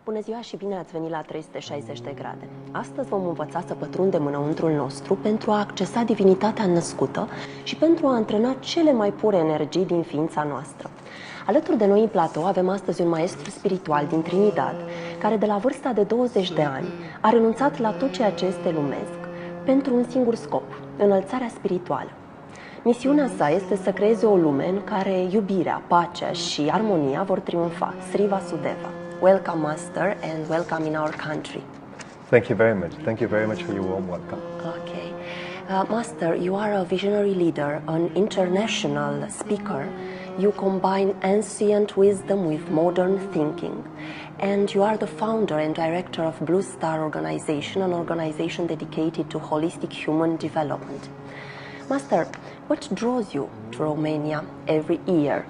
Bună ziua și bine ați venit la 360 de grade. Astăzi vom învăța să pătrundem înăuntrul nostru pentru a accesa divinitatea născută și pentru a antrena cele mai pure energii din ființa noastră. Alături de noi în platou avem astăzi un maestru spiritual din Trinidad, care de la vârsta de 20 de ani a renunțat la tot ceea ce este lumesc pentru un singur scop, înălțarea spirituală. Misiunea sa este să creeze o lume în care iubirea, pacea și armonia vor triumfa. Sri Vasudeva. Welcome, Master, and welcome in our country. Thank you very much. Thank you very much for your warm welcome. Okay. Master, you are a visionary leader, an international speaker. You combine ancient wisdom with modern thinking. And you are the founder and director of Blue Star Organization, an organization dedicated to holistic human development. Master, what draws you to Romania every year?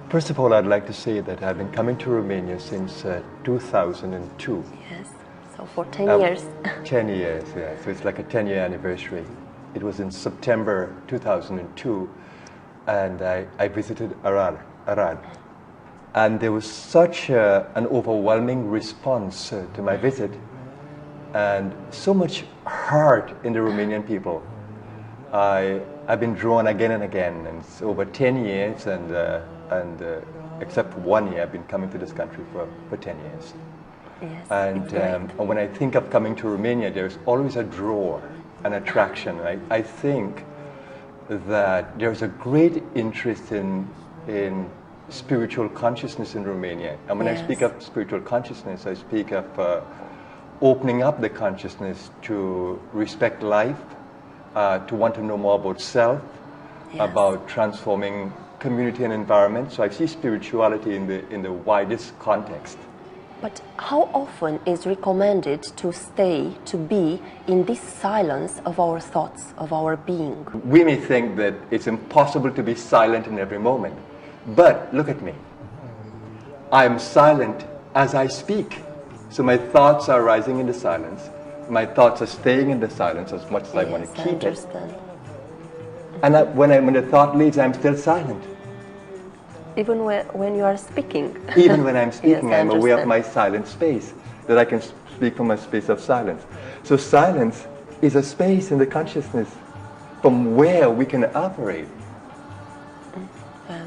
First of all, I'd like to say that I've been coming to Romania since 2002. Yes, so for 10 years. 10 years, yeah. So it's like a 10-year anniversary. It was in September 2002, and I visited Arad. And there was such an overwhelming response to my visit, and so much heart in the Romanian people. I've been drawn again and again, and it's over 10 years, and except for 1 year, I've been coming to this country for 10 years. Yes, And when I think of coming to Romania, there's always a draw, an attraction. I think that there's a great interest in spiritual consciousness in Romania. And when I speak of spiritual consciousness, I speak of opening up the consciousness to respect life, to want to know more about self, about transforming community and environment. So I see spirituality in the widest context. But how often is recommended to stay, to be in this silence of our thoughts, of our being? We may think that it's impossible to be silent in every moment. But look at me. I am silent as I speak. So my thoughts are rising in the silence. My thoughts are staying in the silence as much as I want to keep it. And when the thought leaves, I'm still silent. Even when you are speaking. Even when I'm speaking, Yes, I'm aware of my silent space, that I can speak from a space of silence. So silence is a space in the consciousness from where we can operate.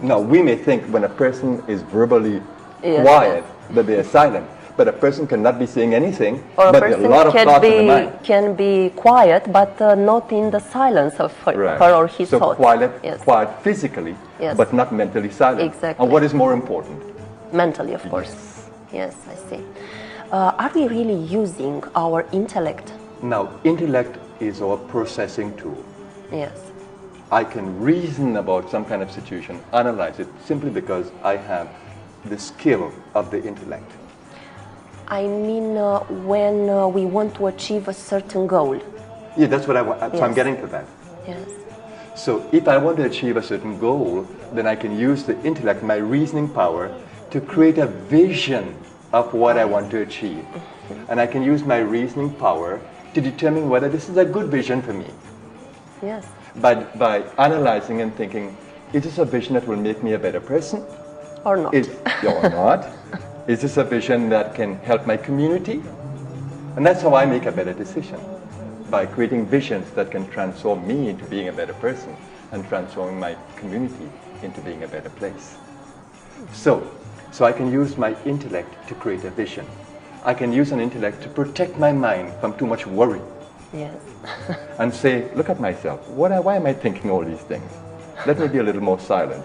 Now, we may think when a person is verbally quiet that they are silent, but a person cannot be saying anything, or but a lot of thoughts in the mind. Can be quiet, but not in the silence of her or his so thoughts. Quiet physically, but not mentally silent. Exactly. And what is more important? Mentally, of course. Yes, I see. Are we really using our intellect? Now, intellect is our processing tool. Yes. I can reason about some kind of situation, analyze it, simply because I have the skill of the intellect. I mean, when we want to achieve a certain goal. Yeah, that's what I want. So I'm getting to that. Yes. So if I want to achieve a certain goal, then I can use the intellect, my reasoning power, to create a vision of what I want to achieve. And I can use my reasoning power to determine whether this is a good vision for me. Yes. By analyzing and thinking, is this a vision that will make me a better person? Or not. Or not? Is this a vision that can help my community? And that's how I make a better decision, by creating visions that can transform me into being a better person and transforming my community into being a better place. So I can use my intellect to create a vision. I can use an intellect to protect my mind from too much worry. Yes. And say, look at myself. Why am I thinking all these things? Let me be a little more silent.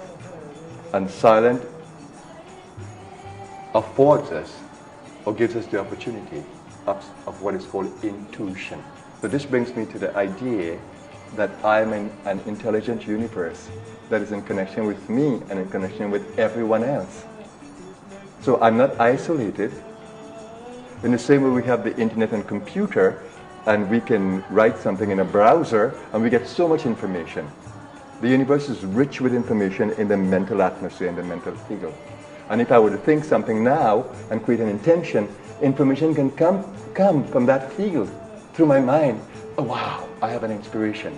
And silent affords us, or gives us the opportunity of what is called intuition. So this brings me to the idea that I'm in an intelligent universe that is in connection with me and in connection with everyone else. So I'm not isolated. In the same way we have the internet and computer, and we can write something in a browser, and we get so much information. The universe is rich with information in the mental atmosphere, in the mental field. And if I were to think something now and create an intention, information can come from that field through my mind. Oh, wow, I have an inspiration.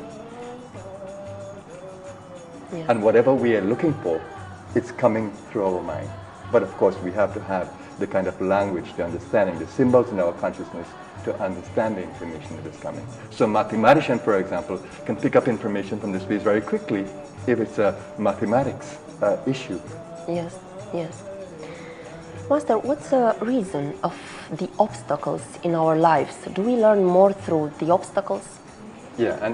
And whatever we are looking for, it's coming through our mind. But of course, we have to have the kind of language, the understanding, the symbols in our consciousness to understand the information that is coming. So a mathematician, for example, can pick up information from the space very quickly if it's a mathematics issue. Yes, yes. Master, what's the reason of the obstacles in our lives? Do we learn more through the obstacles? Yeah,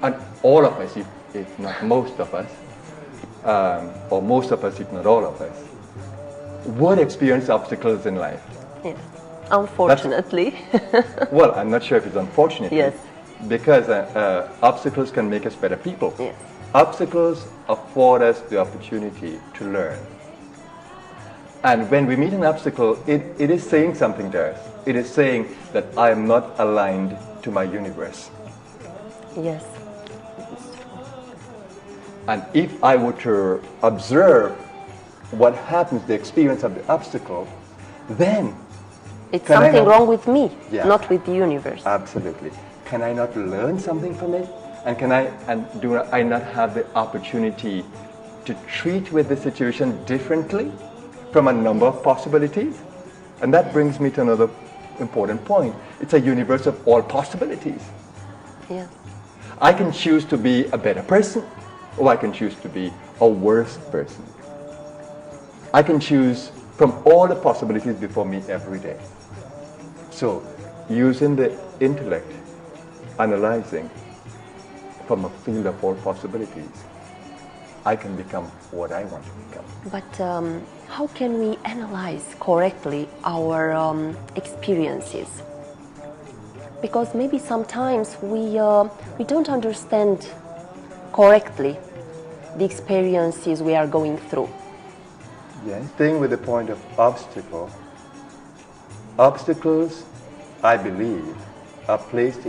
and all of us, if not most of us, or most of us, if not all of us, would experience obstacles in life. Yes, unfortunately. Well, I'm not sure if it's unfortunate. Yes. Because obstacles can make us better people. Yes. Obstacles afford us the opportunity to learn. And when we meet an obstacle, it is saying something to us. It is saying that I am not aligned to my universe. Yes. And if I were to observe what happens, the experience of the obstacle, then It's can I something not- wrong with me, Yeah. not with the universe. Absolutely. Can I not learn something from it? And do I not have the opportunity to treat with the situation differently from a number of possibilities? And that brings me to another important point. It's a universe of all possibilities. Yes. I can choose to be a better person, or I can choose to be a worse person. I can choose from all the possibilities before me every day. So, using the intellect, analyzing from a field of all possibilities, I can become what I want to become. But how can we analyze correctly our experiences? Because maybe sometimes we don't understand correctly the experiences we are going through. Yeah, staying with the point of obstacles, I believe, are placed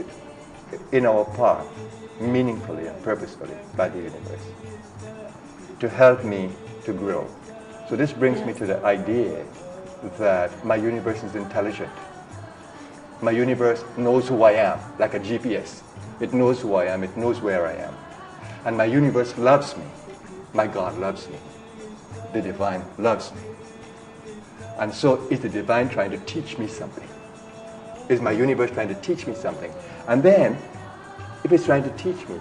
in our path meaningfully and purposefully by the universe to help me to grow. So this brings me to the idea that my universe is intelligent. My universe knows who I am, like a GPS. It knows who I am, it knows where I am. And my universe loves me. My God loves me. The divine loves me. And so is the divine trying to teach me something? Is my universe trying to teach me something? And then, if it's trying to teach me,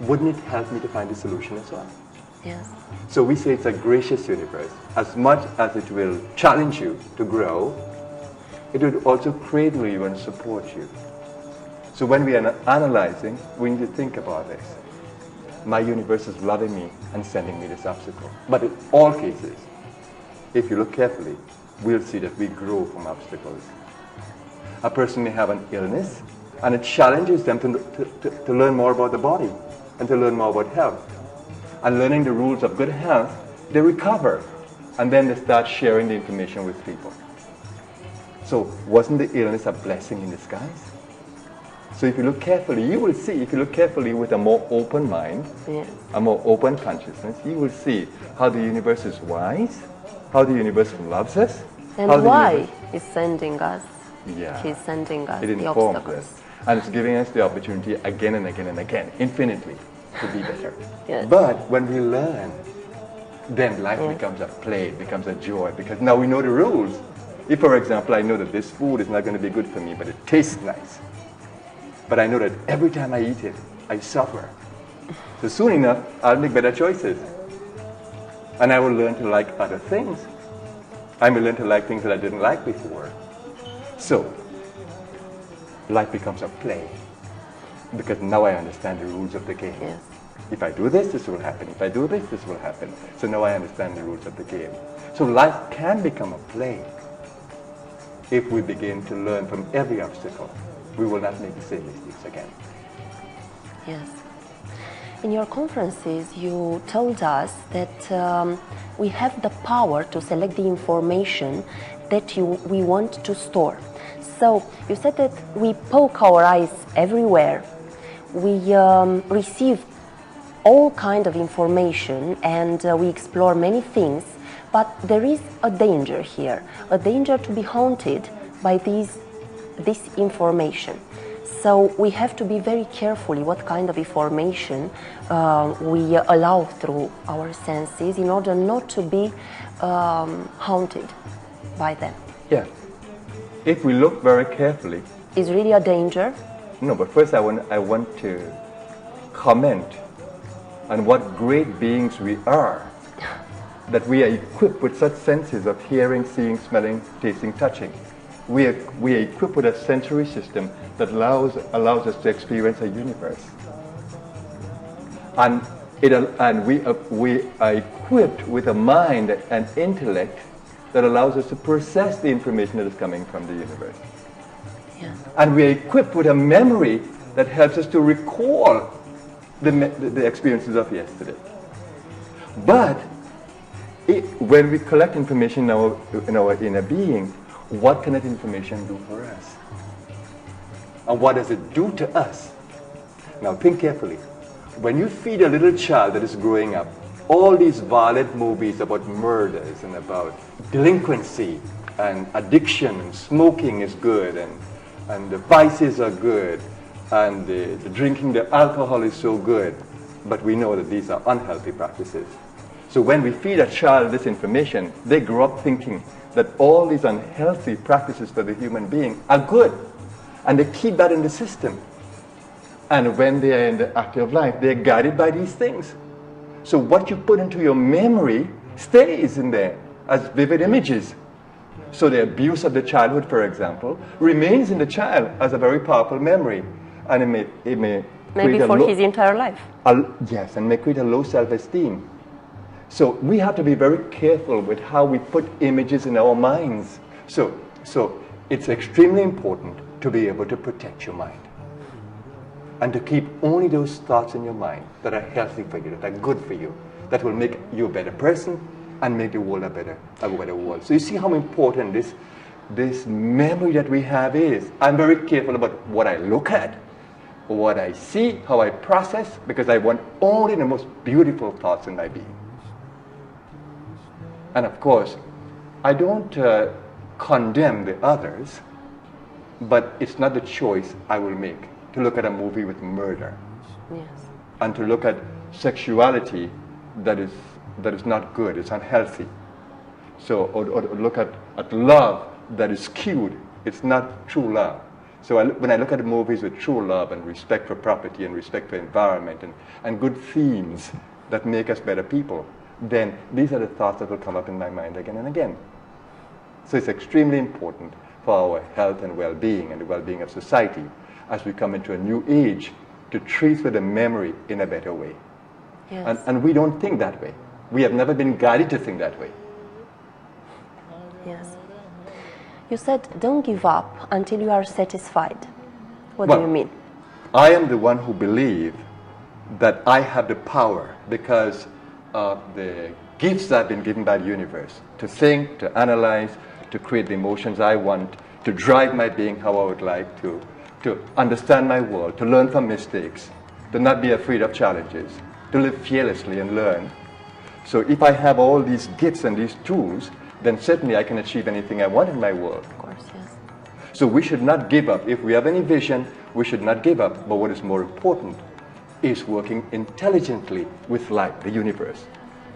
wouldn't it help me to find a solution as well? Yes. So we say it's a gracious universe. As much as it will challenge you to grow, it will also cradle you and support you. So when we are analyzing, we need to think about this. My universe is loving me and sending me this obstacle. But in all cases, if you look carefully, we'll see that we grow from obstacles. A person may have an illness, and it challenges them to learn more about the body and to learn more about health. And learning the rules of good health, they recover. And then they start sharing the information with people. So wasn't the illness a blessing in disguise? So if you look carefully, you will see, if you look carefully with a more open mind, Yes. a more open consciousness, you will see how the universe is wise, how the universe loves us. And how the why universe- is sending us? Yeah. He's sending us It the informs obstacles. us. And it's giving us the opportunity again and again and again, infinitely, to be better. Yes. But when we learn, then life Yes. becomes a play, it becomes a joy, because now we know the rules. If, for example, I know that this food is not going to be good for me, but it tastes nice. But I know that every time I eat it, I suffer. So soon enough, I'll make better choices. And I will learn to like other things. I may learn to like things that I didn't like before. So, life becomes a play. Because now I understand the rules of the game. Yes. If I do this, this will happen. If I do this, this will happen. So now I understand the rules of the game. So life can become a play if we begin to learn from every obstacle. We will not make the same mistakes again. Yes. In your conferences, you told us that we have the power to select the information that we want to store. So you said that we poke our eyes everywhere. We receive all kind of information and we explore many things, but there is a danger here, a danger to be haunted by this information. So we have to be very carefully what kind of information we allow through our senses in order not to be haunted by them. Yeah. If we look very carefully, Is really a danger? no, but first I want to comment on what great beings we are, that we are equipped with such senses of hearing, seeing, smelling, tasting, touching. We are equipped with a sensory system that allows us to experience a universe. And we are equipped with a mind and intellect that allows us to process the information that is coming from the universe. Yes. And we are equipped with a memory that helps us to recall the experiences of yesterday. But when we collect information in our inner being, what can that information do for us? And what does it do to us? Now think carefully. When you feed a little child that is growing up all these violent movies about murders and about delinquency and addiction and smoking is good and the vices are good and the drinking the alcohol is so good, but we know that these are unhealthy practices. So when we feed a child this information, they grow up thinking that all these unhealthy practices for the human being are good, and they keep that in the system. And when they are in the active life, they're guided by these things. So what you put into your memory stays in there as vivid images. So the abuse of the childhood, for example, remains in the child as a very powerful memory, and it may Maybe for his entire life. Yes, and may create a low self-esteem. So we have to be very careful with how we put images in our minds. So it's extremely important to be able to protect your mind and to keep only those thoughts in your mind that are healthy for you, that are good for you, that will make you a better person and make the world a better world. So you see how important this memory that we have is. I'm very careful about what I look at, what I see, how I process, because I want only the most beautiful thoughts in my being. And of course, I don't condemn the others, but it's not the choice I will make to look at a movie with murder. Yes. And to look at sexuality that is not good, it's unhealthy. So, or look at love that is skewed, it's not true love. So when I look at movies with true love and respect for property and respect for environment and good themes that make us better people, then these are the thoughts that will come up in my mind again and again. So it's extremely important for our health and well-being and the well-being of society as we come into a new age to treat with the memory in a better way. Yes. And we don't think that way. We have never been guided to think that way. Yes. You said don't give up until you are satisfied. What Well, do you mean? I am the one who believes that I have the power because of the gifts I've been given by the universe to think, to analyze, to create the emotions I want, to drive my being how I would like to understand my world, to learn from mistakes, to not be afraid of challenges, to live fearlessly and learn. So if I have all these gifts and these tools, then certainly I can achieve anything I want in my world. Of course, yes. So we should not give up. If we have any vision, we should not give up. But what is more important is working intelligently with life, the universe.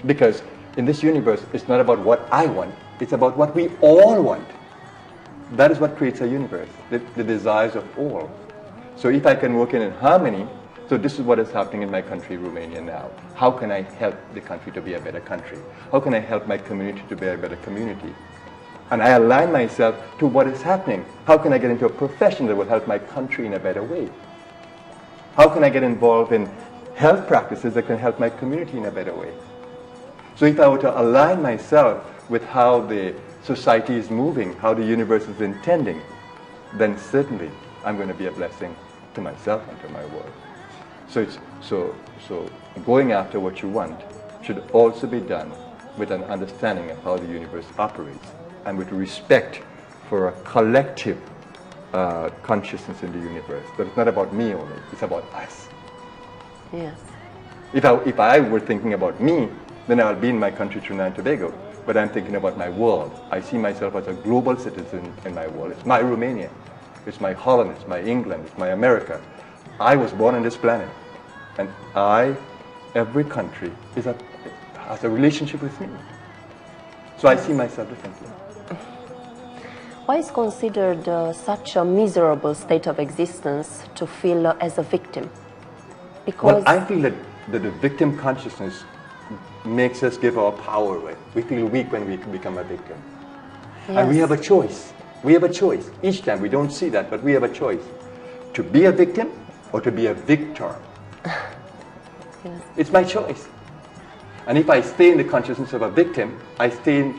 Because in this universe, it's not about what I want, it's about what we all want. That is what creates a universe, the desires of all. So if I can work in harmony, so this is what is happening in my country, Romania now. How can I help the country to be a better country? How can I help my community to be a better community? And I align myself to what is happening. How can I get into a profession that will help my country in a better way? How can I get involved in health practices that can help my community in a better way? So if I were to align myself with how the society is moving, how the universe is intending, then certainly I'm going to be a blessing to myself and to my world. So going after what you want should also be done with an understanding of how the universe operates and with respect for a collective consciousness in the universe. But it's not about me only, it's about us. Yes. If I were thinking about me, then I'll be in my country, Trinidad and Tobago. But I'm thinking about my world. I see myself as a global citizen in my world. It's my Romania. It's my Holland. It's my England. It's my America. I was born on this planet. And every country has a relationship with me. So I see myself differently. Why is considered such a miserable state of existence to feel as a victim? Because Well, I feel that the victim consciousness makes us give our power away. We feel weak when we become a victim. And we Yes. have a choice. We have a choice. Each time we don't see that, but we have a choice. To be a victim or to be a victor. Yes. It's my choice. And if I stay in the consciousness of a victim, I stay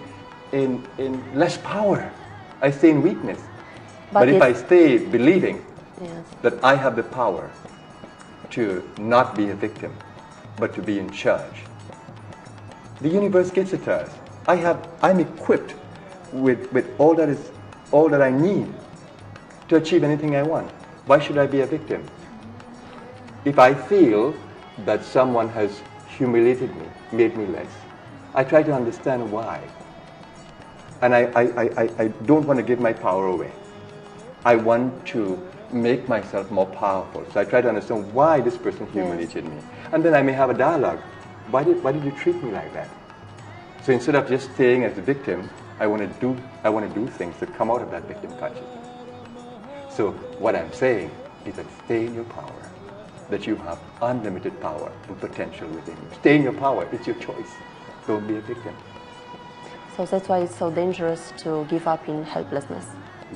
in less power. I stay in weakness. But if I stay believing Yes. that I have the power to not be a victim, but to be in charge, the universe gives it to us. I'm equipped with all that I need to achieve anything I want. Why should I be a victim? If I feel that someone has humiliated me, made me less, I try to understand why. And I don't want to give my power away. I want to make myself more powerful. So I try to understand why this person humiliated me. And then I may have a dialogue. Why did you treat me like that? So instead of just staying as a victim, I want to do things that come out of that victim consciousness. So what I'm saying is that stay in your power, that you have unlimited power and potential within you. Stay in your power. It's your choice. Don't be a victim. So that's why it's so dangerous to give up in helplessness.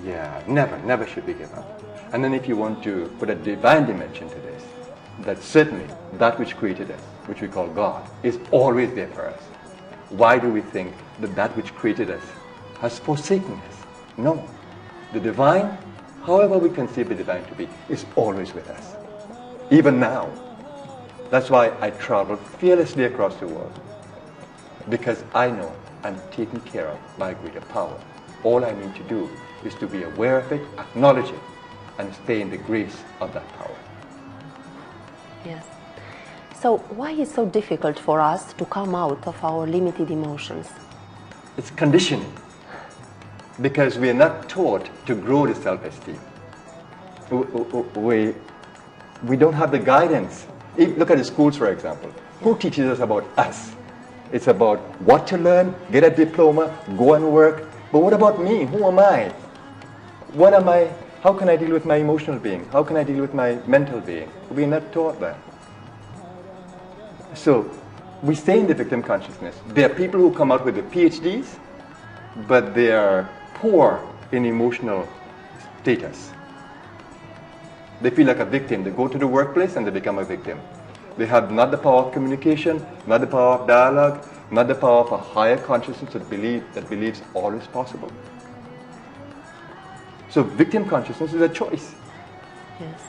Yeah, never should we give up. And then if you want to put a divine dimension to this, that certainly that which created us, which we call God, is always there for us. Why do we think that that which created us has forsaken us? No. The divine, however we conceive the divine to be, is always with us. Even now. That's why I travel fearlessly across the world. Because I know I'm taken care of by a greater power. All I need to do is to be aware of it, acknowledge it, and stay in the grace of that power. Yes. So why is it so difficult for us to come out of our limited emotions? It's conditioning. Because we are not taught to grow the self-esteem. We don't have the guidance. Look at the schools, for example. Who teaches us about us? It's about what to learn, get a diploma, go and work. But what about me? Who am I? What am I? How can I deal with my emotional being? How can I deal with my mental being? We're not taught that. So we stay in the victim consciousness. There are people who come out with the PhDs, but they are poor in emotional status. They feel like a victim. They go to the workplace and they become a victim. They have not the power of communication, not the power of dialogue, not the power of a higher consciousness that believes all is possible. So victim consciousness is a choice. Yes.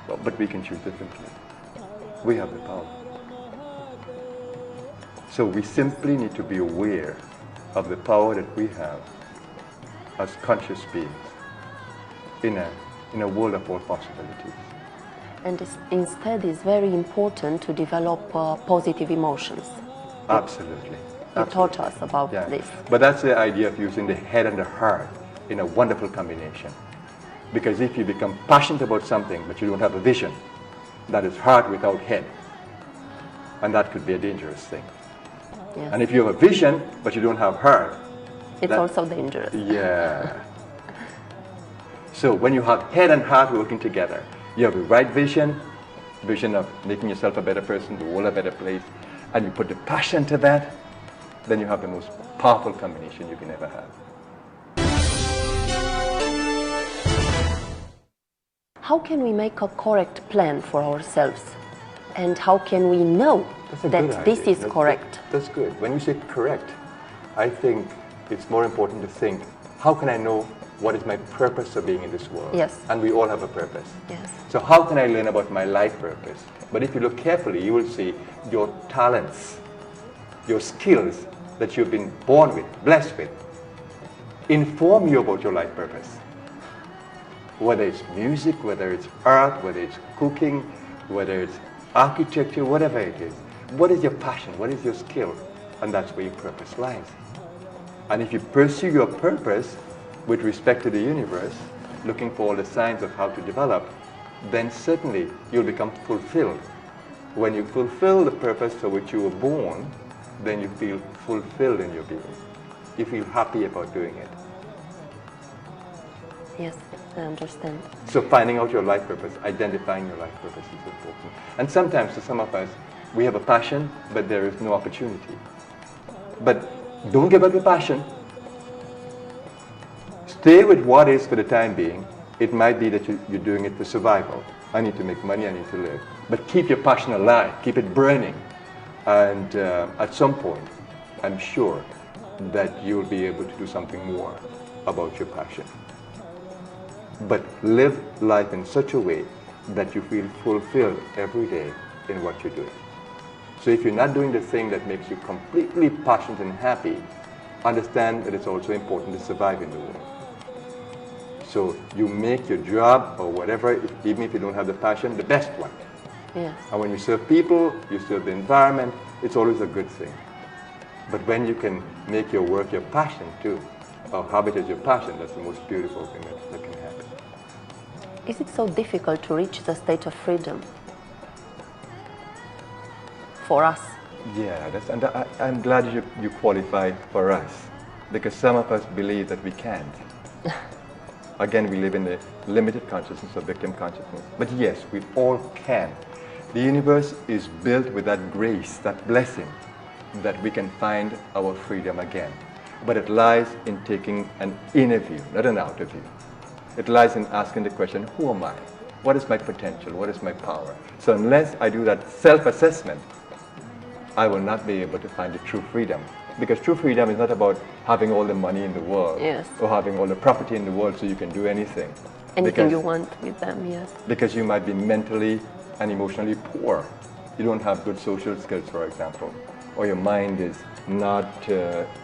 But we can choose differently. We have the power. So we simply need to be aware of the power that we have as conscious beings in a world of all possibilities. And instead it's very important to develop positive emotions. Absolutely. You taught us about this. But that's the idea of using the head and the heart in a wonderful combination. Because if you become passionate about something but you don't have a vision, that is heart without head. And that could be a dangerous thing. Yes. And if you have a vision but you don't have heart, It's also dangerous. yeah. So when you have head and heart working together, you have the right vision of making yourself a better person, the world a better place, and you put the passion to that, then you have the most powerful combination you can ever have. How can we make a correct plan for ourselves? And how can we know that this is correct? That's good. When you say correct, I think it's more important to think, how can I know what is my purpose of being in this world? Yes. And we all have a purpose. Yes. So how can I learn about my life purpose? But if you look carefully, you will see your talents, your skills that you've been born with, blessed with, inform you about your life purpose. Whether it's music, whether it's art, whether it's cooking, whether it's architecture, whatever it is. What is your passion? What is your skill? And that's where your purpose lies. And if you pursue your purpose with respect to the universe, looking for all the signs of how to develop, then certainly you'll become fulfilled. When you fulfill the purpose for which you were born, then you feel fulfilled in your being. You feel happy about doing it. Yes, I understand. So finding out your life purpose, identifying your life purpose is important. And sometimes to some of us, we have a passion, but there is no opportunity. But don't give up your passion. Stay with what is for the time being. It might be that you're doing it for survival. I need to make money, I need to live. But keep your passion alive, keep it burning. And at some point, I'm sure that you'll be able to do something more about your passion. But live life in such a way that you feel fulfilled every day in what you're doing. So if you're not doing the thing that makes you completely passionate and happy, understand that it's also important to survive in the world. So you make your job or whatever, even if you don't have the passion, the best one. Yes. And when you serve people, you serve the environment, it's always a good thing. But when you can make your work your passion too, or habit as your passion, that's the most beautiful thing that can happen. Is it so difficult to reach the state of freedom for us? Yeah, and I'm glad you qualify for us, because some of us believe that we can't. Again, we live in the limited consciousness of victim consciousness. But yes, we all can. The universe is built with that grace, that blessing, that we can find our freedom again. But it lies in taking an inner view, not an outer view. It lies in asking the question, who am I? What is my potential? What is my power? So unless I do that self-assessment, I will not be able to find the true freedom. Because true freedom is not about having all the money in the world, Yes. or having all the property in the world so you can do anything. Anything you want with them, yes. Because you might be mentally and emotionally poor. You don't have good social skills, for example, or your mind is not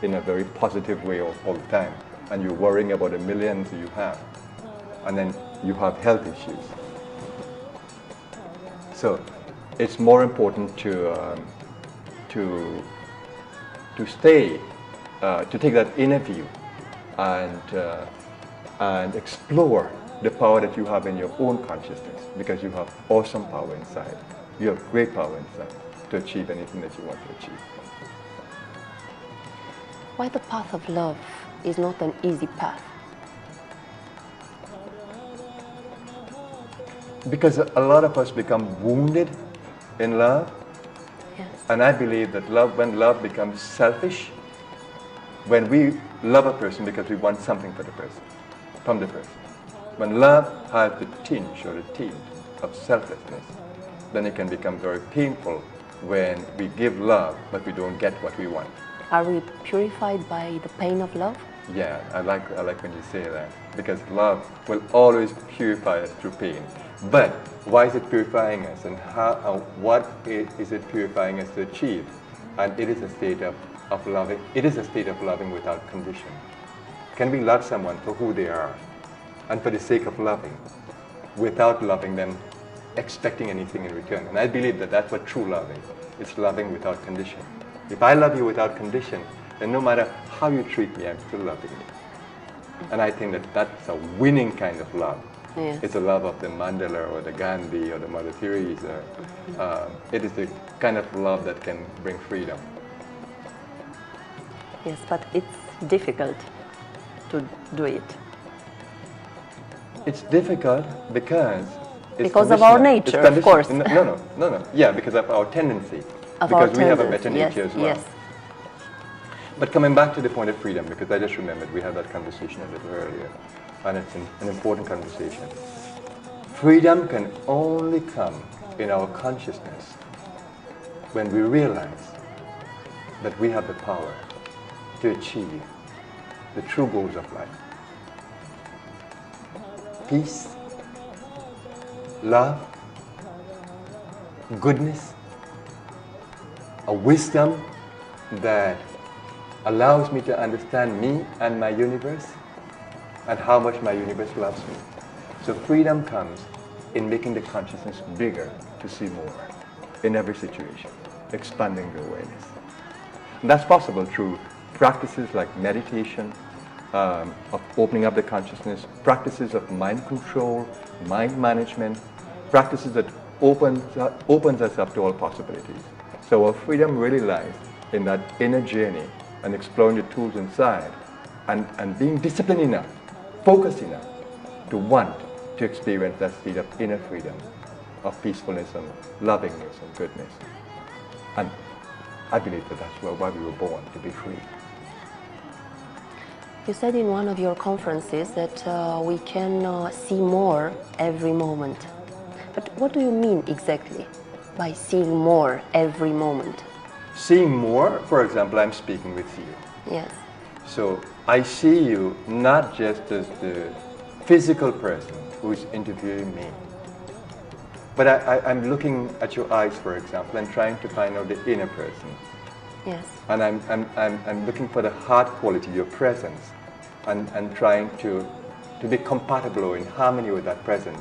in a very positive way all the time, and you're worrying about the millions you have, and then you have health issues. So it's more important to take that inner view and explore the power that you have in your own consciousness, because you have awesome power inside. You have great power inside to achieve anything that you want to achieve. Why the path of love is not an easy path? Because a lot of us become wounded in love. Yes. And I believe that when love becomes selfish, when we love a person because we want something from the person, when love has the tinge or the tint of selflessness, then it can become very painful when we give love but we don't get what we want. Are we purified by the pain of love? Yeah, I like when you say that, because love will always purify us through pain. But why is it purifying us, and what is it purifying us to achieve? And it is a state of loving. It is a state of loving without condition. Can we love someone for who they are and for the sake of loving, without loving them, expecting anything in return? And I believe that that's what true love is. It's loving without condition. If I love you without condition, then no matter how you treat me, I'm still loving you. And I think that that's a winning kind of love. Yes. It's a love of the Mandela or the Gandhi or the Mother Teresa. It is the kind of love that can bring freedom. Yes, but it's difficult to do it. It's difficult because it's Because of our conditional. nature, It's of course. No. Yeah, because of our tendency. Of because our we have a tendency, better nature as well. Yes. But coming back to the point of freedom, because I just remembered we had that conversation a little earlier, and it's an important conversation. Freedom can only come in our consciousness when we realize that we have the power to achieve the true goals of life. Peace, love, goodness, a wisdom that allows me to understand me and my universe and how much my universe loves me. So freedom comes in making the consciousness bigger to see more in every situation, expanding the awareness. And that's possible through practices like meditation, of opening up the consciousness, practices of mind control, mind management, practices that opens us up to all possibilities. So our freedom really lies in that inner journey and exploring the tools inside and being disciplined enough, focused enough to want to experience that state of inner freedom, of peacefulness and lovingness and goodness. And I believe that that's why we were born, to be free. You said in one of your conferences that we can see more every moment. But what do you mean exactly by seeing more every moment? Seeing more, for example, I'm speaking with you. Yes. So I see you not just as the physical person who is interviewing me, but I'm looking at your eyes, for example, and trying to find out the inner person. Yes. And I'm looking for the heart quality, your presence, and trying to be compatible or in harmony with that presence.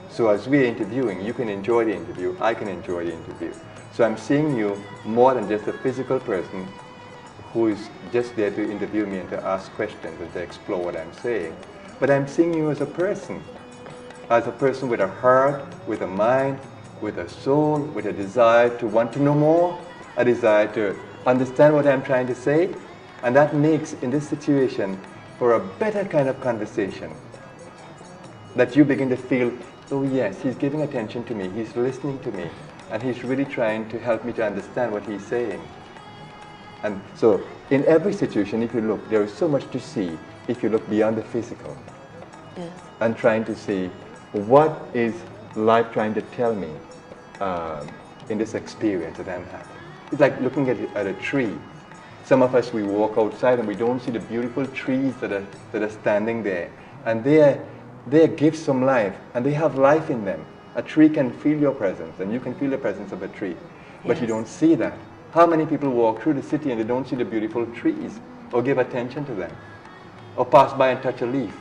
So as we're interviewing, you can enjoy the interview, I can enjoy the interview. So I'm seeing you more than just a physical person who is just there to interview me and to ask questions and to explore what I'm saying. But I'm seeing you as a person with a heart, with a mind, with a soul, with a desire to want to know more, a desire to understand what I'm trying to say. And that makes, in this situation, for a better kind of conversation, that you begin to feel, oh yes, he's giving attention to me, he's listening to me, and he's really trying to help me to understand what he's saying. And so, in every situation, if you look, there is so much to see if you look beyond the physical. Yes. And trying to see, what is life trying to tell me in this experience that I'm having? It's like looking at a tree. Some of us, we walk outside and we don't see the beautiful trees that are standing there. And they give some life, and they have life in them. A tree can feel your presence, and you can feel the presence of a tree. But you don't see that. How many people walk through the city and they don't see the beautiful trees, or give attention to them, or pass by and touch a leaf?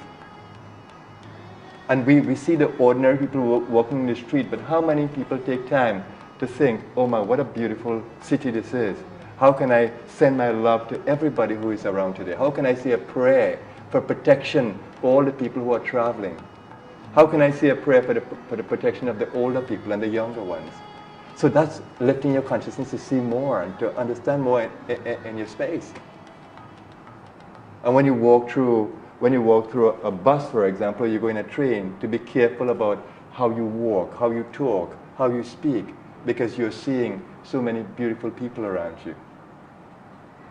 And we see the ordinary people walking in the street, but how many people take time to think, oh my, what a beautiful city this is. How can I send my love to everybody who is around today? How can I say a prayer for protection for all the people who are traveling? How can I say a prayer for the protection of the older people and the younger ones? So that's lifting your consciousness to see more and to understand more in your space. And when you walk through a bus, for example, you go in a train, to be careful about how you walk, how you talk, how you speak, because you're seeing so many beautiful people around you.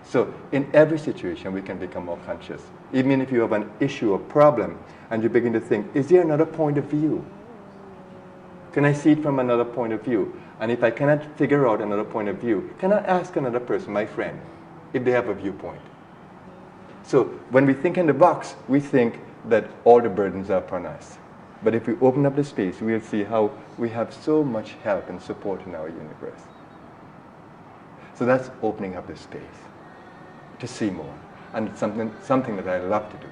So in every situation, we can become more conscious. Even if you have an issue or problem, and you begin to think, is there another point of view? Can I see it from another point of view? And if I cannot figure out another point of view, can I ask another person, my friend, if they have a viewpoint? So when we think in the box, we think that all the burdens are upon us. But if we open up the space, we'll see how we have so much help and support in our universe. So that's opening up the space to see more. And it's something that I love to do.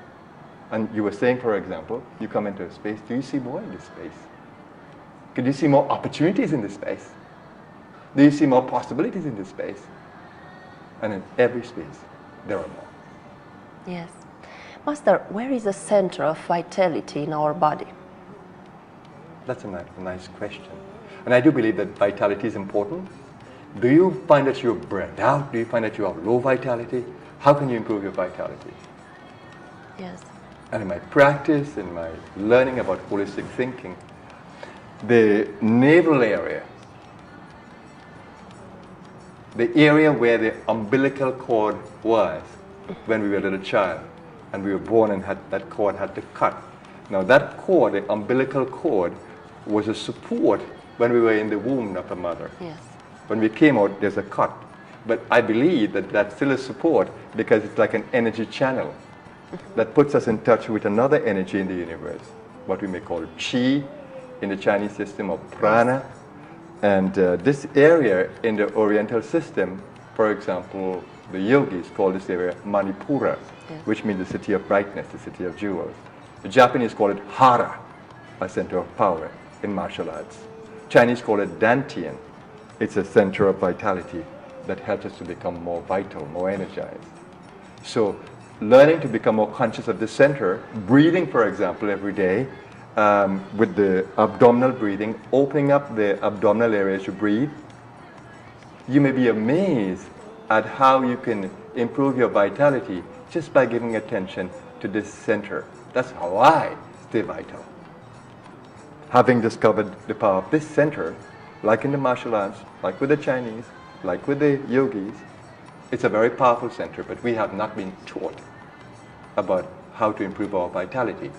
And you were saying, for example, you come into a space, do you see more in this space? Could you see more opportunities in this space? Do you see more possibilities in this space? And in every space, there are more. Yes. Master, where is the center of vitality in our body? That's a nice question. And I do believe that vitality is important. Do you find that you're burned out? Do you find that you have low vitality? How can you improve your vitality? Yes. And in my practice, in my learning about holistic thinking, the navel area, the area where the umbilical cord was when we were a little child, and we were born and that cord had to cut. Now that cord, the umbilical cord, was a support when we were in the womb of the mother. Yes. When we came out, there's a cut. But I believe that that's still a support because it's like an energy channel that puts us in touch with another energy in the universe, what we may call chi in the Chinese system, or prana. And this area in the Oriental system, for example, the yogis call this area Manipura, Yes. which means the city of brightness, the city of jewels. The Japanese call it Hara, a center of power in martial arts. Chinese call it Dantian. It's a center of vitality that helps us to become more vital, more energized. So learning to become more conscious of this center, breathing, for example, every day, with the abdominal breathing, opening up the abdominal area as you breathe, you may be amazed at how you can improve your vitality just by giving attention to this center. That's how I stay vital. Having discovered the power of this center, like in the martial arts, like with the Chinese, like with the yogis, it's a very powerful center, but we have not been taught about how to improve our vitality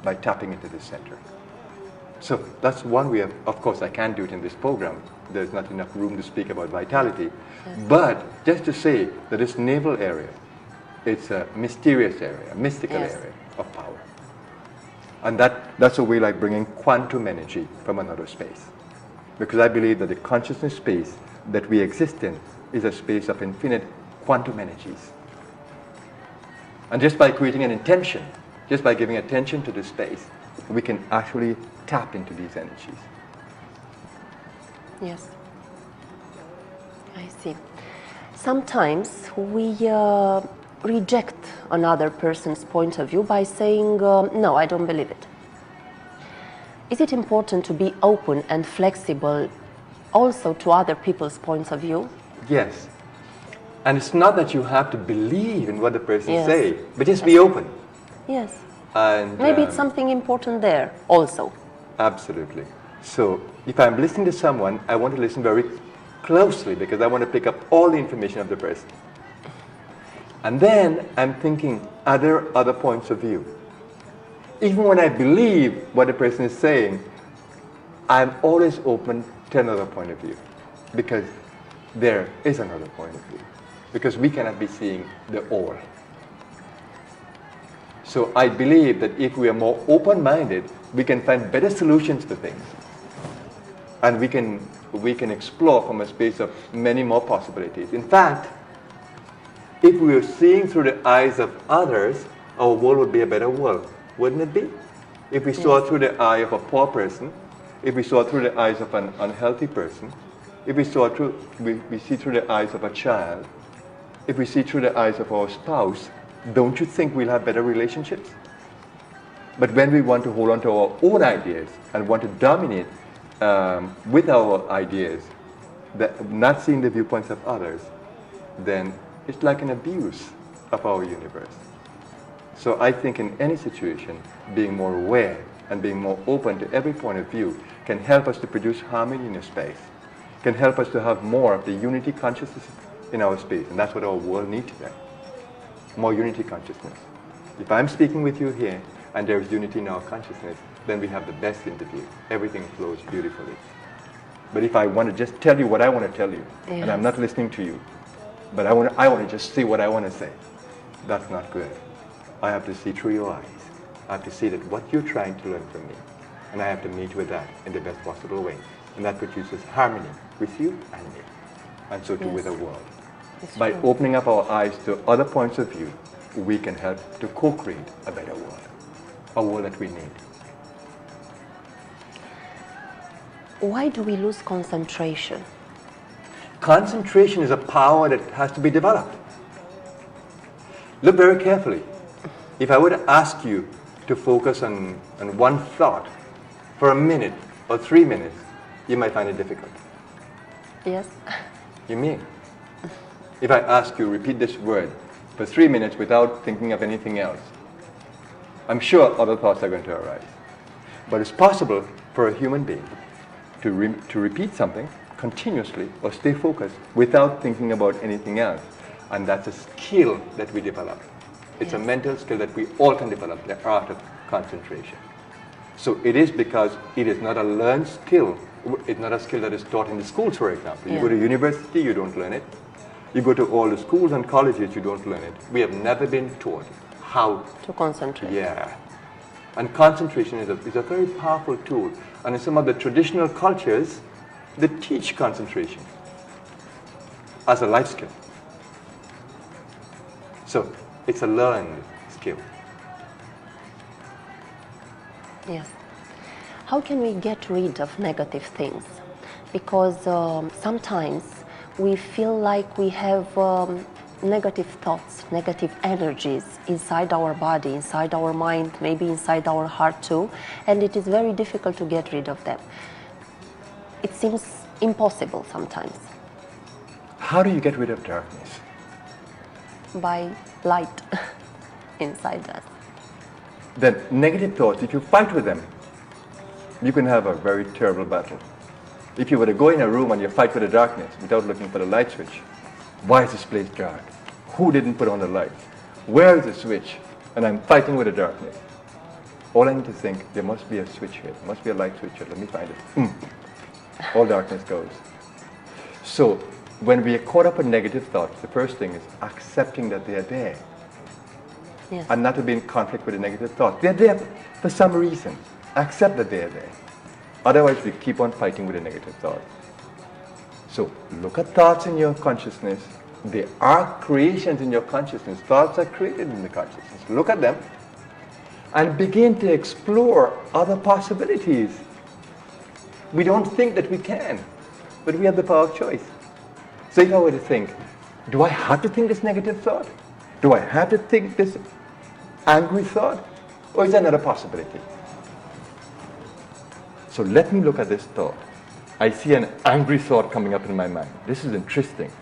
by tapping into this center. So that's one way of course I can't do it in this program. There's not enough room to speak about vitality. Yes. But just to say that this navel area, it's a mysterious area, a mystical yes. area of power. And that's a way like bringing quantum energy from another space. Because I believe that the consciousness space that we exist in is a space of infinite quantum energies. And just by creating an intention, just by giving attention to this space, we can actually tap into these energies. Yes, I see. Sometimes we reject another person's point of view by saying, no, I don't believe it. Is it important to be open and flexible also to other people's points of view? Yes. And it's not that you have to believe in what the person yes. say, but just be open. Yes. And maybe it's something important there also. Absolutely. So if I'm listening to someone, I want to listen very closely because I want to pick up all the information of the person. And then I'm thinking, are there other points of view? Even when I believe what the person is saying, I'm always open to another point of view because there is another point of view. Because we cannot be seeing the all. So I believe that if we are more open-minded, we can find better solutions to things. And we can explore from a space of many more possibilities. In fact, if we were seeing through the eyes of others, our world would be a better world, wouldn't it be? If we saw through the eye of a poor person, if we saw through the eyes of an unhealthy person, if we saw through, we see through the eyes of a child, if we see through the eyes of our spouse, don't you think we'll have better relationships? But when we want to hold on to our own ideas and want to dominate with our ideas, not seeing the viewpoints of others, then it's like an abuse of our universe. So I think in any situation, being more aware and being more open to every point of view can help us to produce harmony in a space, can help us to have more of the unity consciousness in our space, and that's what our world needs today. More unity consciousness. If I'm speaking with you here and there's unity in our consciousness, then we have the best interview. Everything flows beautifully. But if I want to just tell you what I want to tell you, and I'm not listening to you, but I want to just say what I want to say, that's not good. I have to see through your eyes. I have to see that what you're trying to learn from me, and I have to meet with that in the best possible way. And that produces harmony with you and me, and so too with the world. By opening up our eyes to other points of view, we can help to co-create a better world, a world that we need. Why do we lose concentration? Concentration is a power that has to be developed. Look very carefully. If I were to ask you to focus on one thought for a minute or 3 minutes, you might find it difficult. Yes. You mean? If I ask you, repeat this word for 3 minutes without thinking of anything else, I'm sure other thoughts are going to arise. But it's possible for a human being to repeat something continuously or stay focused without thinking about anything else. And that's a skill that we develop. It's a mental skill that we all can develop, the art of concentration. So it is because it is not a learned skill. It's not a skill that is taught in the schools, for example. You go to university, you don't learn it. You go to all the schools and colleges, you don't learn it. We have never been taught how to concentrate. Yeah. And concentration is a very powerful tool. And in some of the traditional cultures, they teach concentration as a life skill. So it's a learned skill. Yes. How can we get rid of negative things? Because sometimes we feel like we have negative thoughts, negative energies inside our body, inside our mind, maybe inside our heart too, and it is very difficult to get rid of them. It seems impossible sometimes. How do you get rid of darkness? By light inside us. then negative thoughts, if you fight with them, you can have a very terrible battle. If you were to go in a room and you fight with the darkness without looking for the light switch, why is this place dark? Who didn't put on the light? Where is the switch? And I'm fighting with the darkness. All I need to think, there must be a switch here. There must be a light switch here. Let me find it. All darkness goes. So when we are caught up in negative thoughts, the first thing is accepting that they are there. Yes. And not to be in conflict with the negative thoughts. They're there for some reason. Accept that they're there. Otherwise, we keep on fighting with the negative thoughts. So look at thoughts in your consciousness. They are creations in your consciousness. Thoughts are created in the consciousness. Look at them and begin to explore other possibilities. We don't think that we can, but we have the power of choice. So if I were to think, do I have to think this negative thought? Do I have to think this angry thought? Or is there another possibility? So let me look at this thought. I see an angry thought coming up in my mind. This is interesting.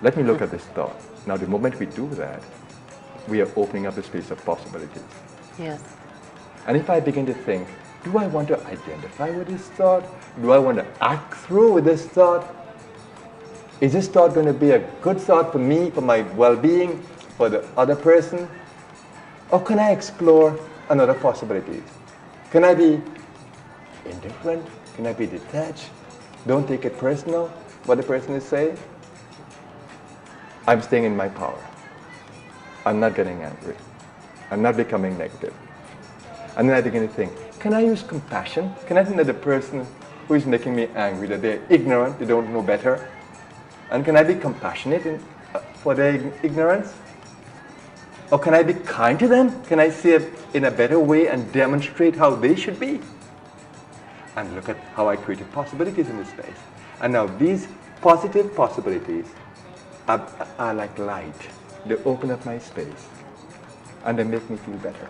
Let me look at this thought. Now the moment we do that, we are opening up a space of possibilities. Yes. And if I begin to think, do I want to identify with this thought? Do I want to act through with this thought? Is this thought going to be a good thought for me, for my well-being, for the other person? Or can I explore another possibility? Can I be indifferent? Can I be detached? Don't take it personal, what the person is saying. I'm staying in my power. I'm not getting angry. I'm not becoming negative. And then I begin to think, can I use compassion? Can I think that the person who is making me angry, that they're ignorant, they don't know better? And can I be compassionate for their ignorance? Or can I be kind to them? Can I see it in a better way and demonstrate how they should be? And look at how I created possibilities in this space. And now these positive possibilities are like light. They open up my space and they make me feel better.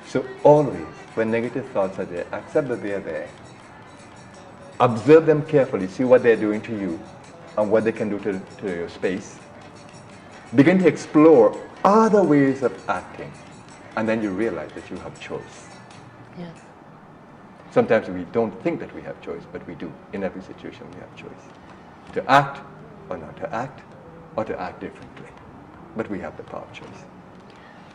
So always, when negative thoughts are there, accept that they are there. Observe them carefully, see what they're doing to you and what they can do to your space. Begin to explore other ways of acting, and then you realize that you have choice. Yes. Sometimes we don't think that we have choice, but we do. In every situation we have choice. To act or not to act, or to act differently. But we have the power of choice.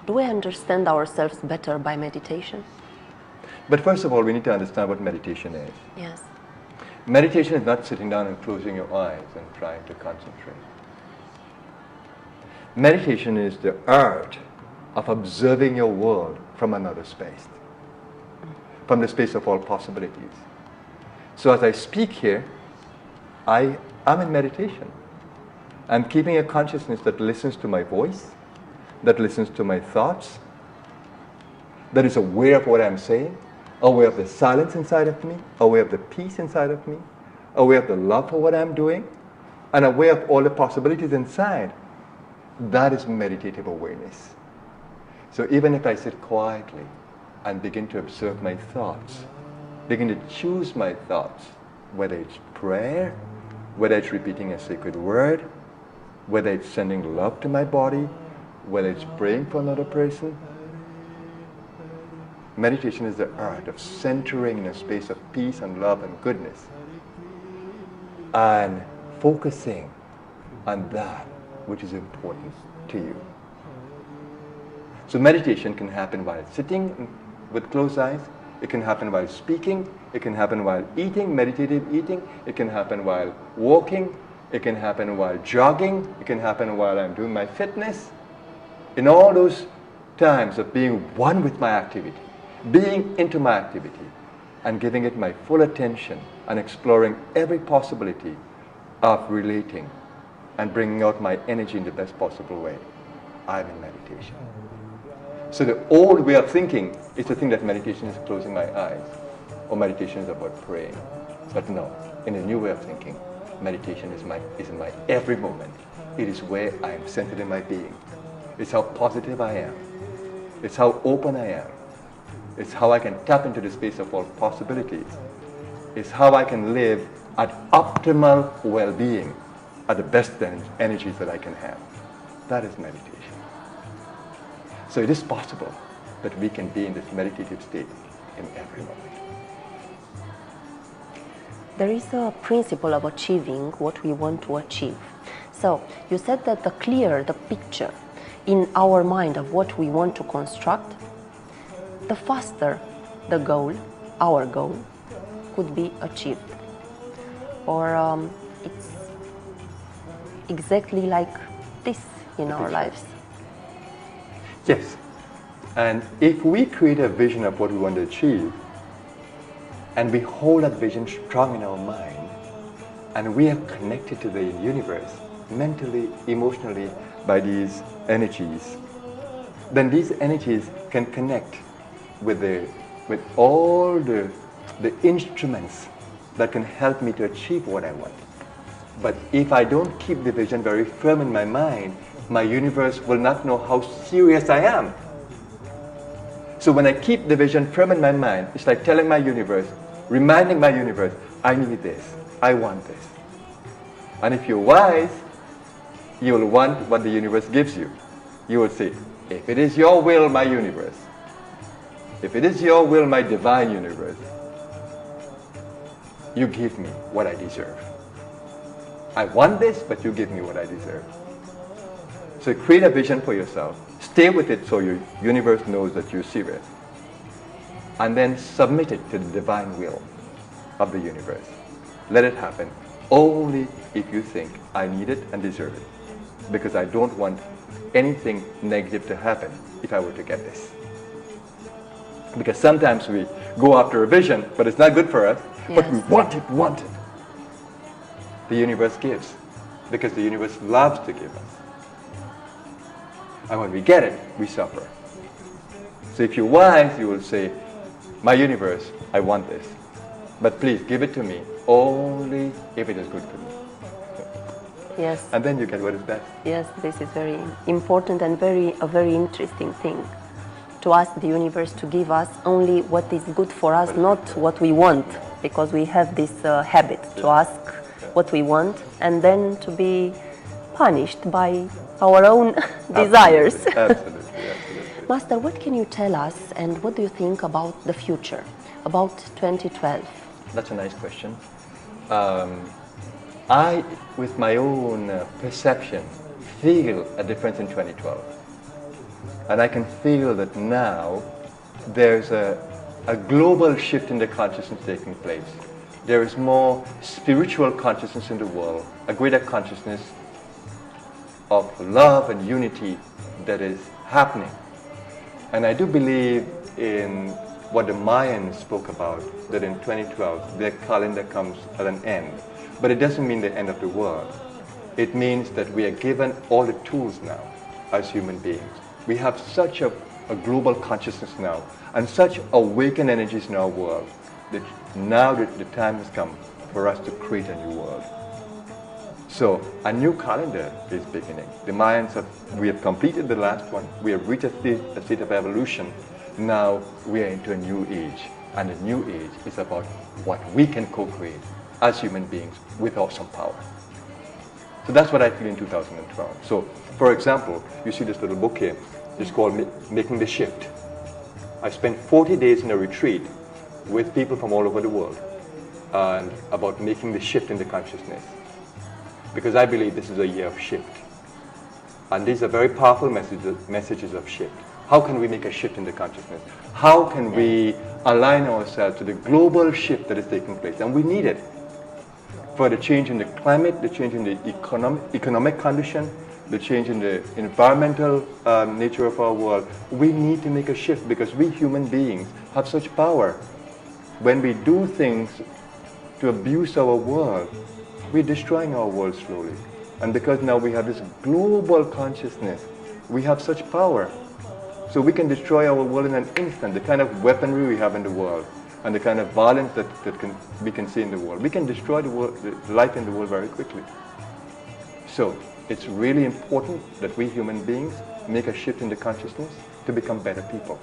Do we understand ourselves better by meditation? But first of all, we need to understand what meditation is. Yes. Meditation is not sitting down and closing your eyes and trying to concentrate. Meditation is the art of observing your world from another space, from the space of all possibilities. So as I speak here, I am in meditation. I'm keeping a consciousness that listens to my voice, that listens to my thoughts, that is aware of what I'm saying, aware of the silence inside of me, aware of the peace inside of me, aware of the love for what I'm doing, and aware of all the possibilities inside. That is meditative awareness. So even if I sit quietly and begin to observe my thoughts, begin to choose my thoughts, whether it's prayer, whether it's repeating a sacred word, whether it's sending love to my body, whether it's praying for another person. Meditation is the art of centering in a space of peace and love and goodness and focusing on that which is important to you. So meditation can happen while sitting with closed eyes. It can happen while speaking. It can happen while eating, meditative eating. It can happen while walking. It can happen while jogging. It can happen while I'm doing my fitness. In all those times of being one with my activity, being into my activity, and giving it my full attention and exploring every possibility of relating and bringing out my energy in the best possible way, I'm in meditation. So the old way of thinking is to think that meditation is closing my eyes, or meditation is about praying. But no, in a new way of thinking, meditation is in my every moment. It is where I am centered in my being. It's how positive I am. It's how open I am. It's how I can tap into the space of all possibilities. It's how I can live at optimal well-being, at the best energies that I can have. That is meditation. So it is possible that we can be in this meditative state in every moment. There is a principle of achieving what we want to achieve. So you said that the clearer the picture in our mind of what we want to construct, the faster the goal, our goal, could be achieved. Or it's exactly like this in our lives. Yes. And if we create a vision of what we want to achieve, and we hold that vision strong in our mind, and we are connected to the universe, mentally, emotionally, by these energies, then these energies can connect with all the instruments that can help me to achieve what I want. But if I don't keep the vision very firm in my mind, my universe will not know how serious I am. So when I keep the vision firm in my mind, it's like telling my universe, reminding my universe, I need this, I want this. And if you're wise, you will want what the universe gives you. You will say, if it is your will, my universe, if it is your will, my divine universe, you give me what I deserve. I want this, but you give me what I deserve. So create a vision for yourself, stay with it so your universe knows that you're serious, and then submit it to the divine will of the universe. Let it happen only if you think I need it and deserve it, because I don't want anything negative to happen if I were to get this. Because sometimes we go after a vision, but it's not good for us, but we want it. The universe gives, because the universe loves to give us. And when we get it, we suffer. So if you're wise, you will say, my universe, I want this, but please give it to me only if it is good for me. Yes. And then you get what is best. Yes, this is very important and a very interesting thing. To ask the universe to give us only what is good for us, not what we want, because we have this habit to ask what we want and then to be punished by our own desires. Absolutely. Master, what can you tell us and what do you think about the future, about 2012? That's a nice question. I, with my own perception, feel a difference in 2012. And I can feel that now there's a global shift in the consciousness taking place. There is more spiritual consciousness in the world, a greater consciousness of love and unity that is happening. And I do believe in what the Mayans spoke about, that in 2012 their calendar comes at an end. But it doesn't mean the end of the world. It means that we are given all the tools now as human beings. We have such a global consciousness now and such awakened energies in our world that now the time has come for us to create a new world. So a new calendar is beginning. The Mayans we have completed the last one. We have reached a state of evolution. Now we are into a new age. And the new age is about what we can co-create as human beings with awesome power. So that's what I feel in 2012. So, for example, you see this little book here. It's called Making the Shift. I spent 40 days in a retreat with people from all over the world and about making the shift in the consciousness. Because I believe this is a year of shift. And these are very powerful messages of shift. How can we make a shift in the consciousness? How can we align ourselves to the global shift that is taking place? And we need it. For the change in the climate, the change in the economic condition, the change in the environmental nature of our world, we need to make a shift because we human beings have such power. When we do things to abuse our world, we're destroying our world slowly. And because now we have this global consciousness, we have such power. So we can destroy our world in an instant, the kind of weaponry we have in the world and the kind of violence that we can see in the world. We can destroy the life in the world very quickly. So it's really important that we human beings make a shift in the consciousness to become better people,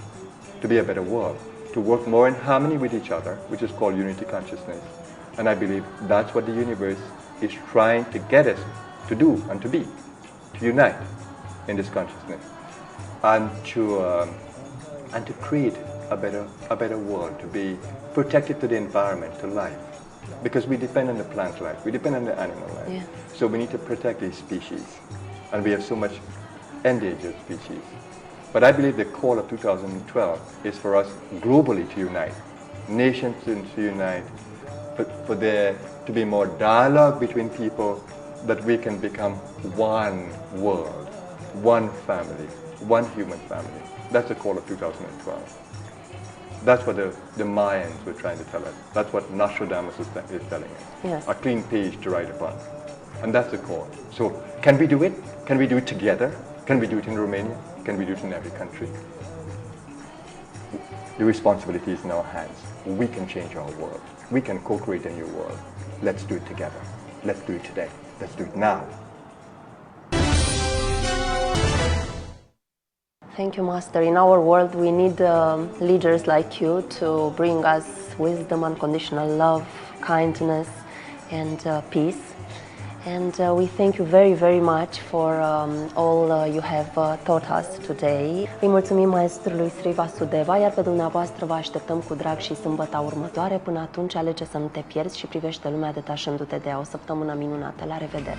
to be a better world, to work more in harmony with each other, which is called unity consciousness. And I believe that's what the universe is trying to get us to do and to be, to unite in this consciousness. and to create a better world, to be protected to the environment, to life. Because we depend on the plant life, we depend on the animal life. Yeah. So we need to protect these species. And we have so much endangered species. But I believe the call of 2012 is for us globally to unite, nations to unite, for there to be more dialogue between people, that we can become one world, one family, one human family. That's the call of 2012. That's what the Mayans were trying to tell us. That's what Nostradamus is telling us. Yes. A clean page to write upon. And that's the call. So can we do it? Can we do it together? Can we do it in Romania? Can we do it in every country? The responsibility is in our hands. We can change our world. We can co-create a new world. Let's do it together. Let's do it today. Let's do it now. Thank you, Master. In our world, we need leaders like you to bring us wisdom, unconditional love, kindness, and peace. And we thank you very, very much for all you have taught us today. Îi mulțumim maestrului Sri Vasudeva, iar pe dumneavoastră vă așteptăm cu drag și sâmbăta următoare. Până atunci, alege să nu te pierzi și privește lumea detașându-te de ea. O săptămână minunată. La revedere!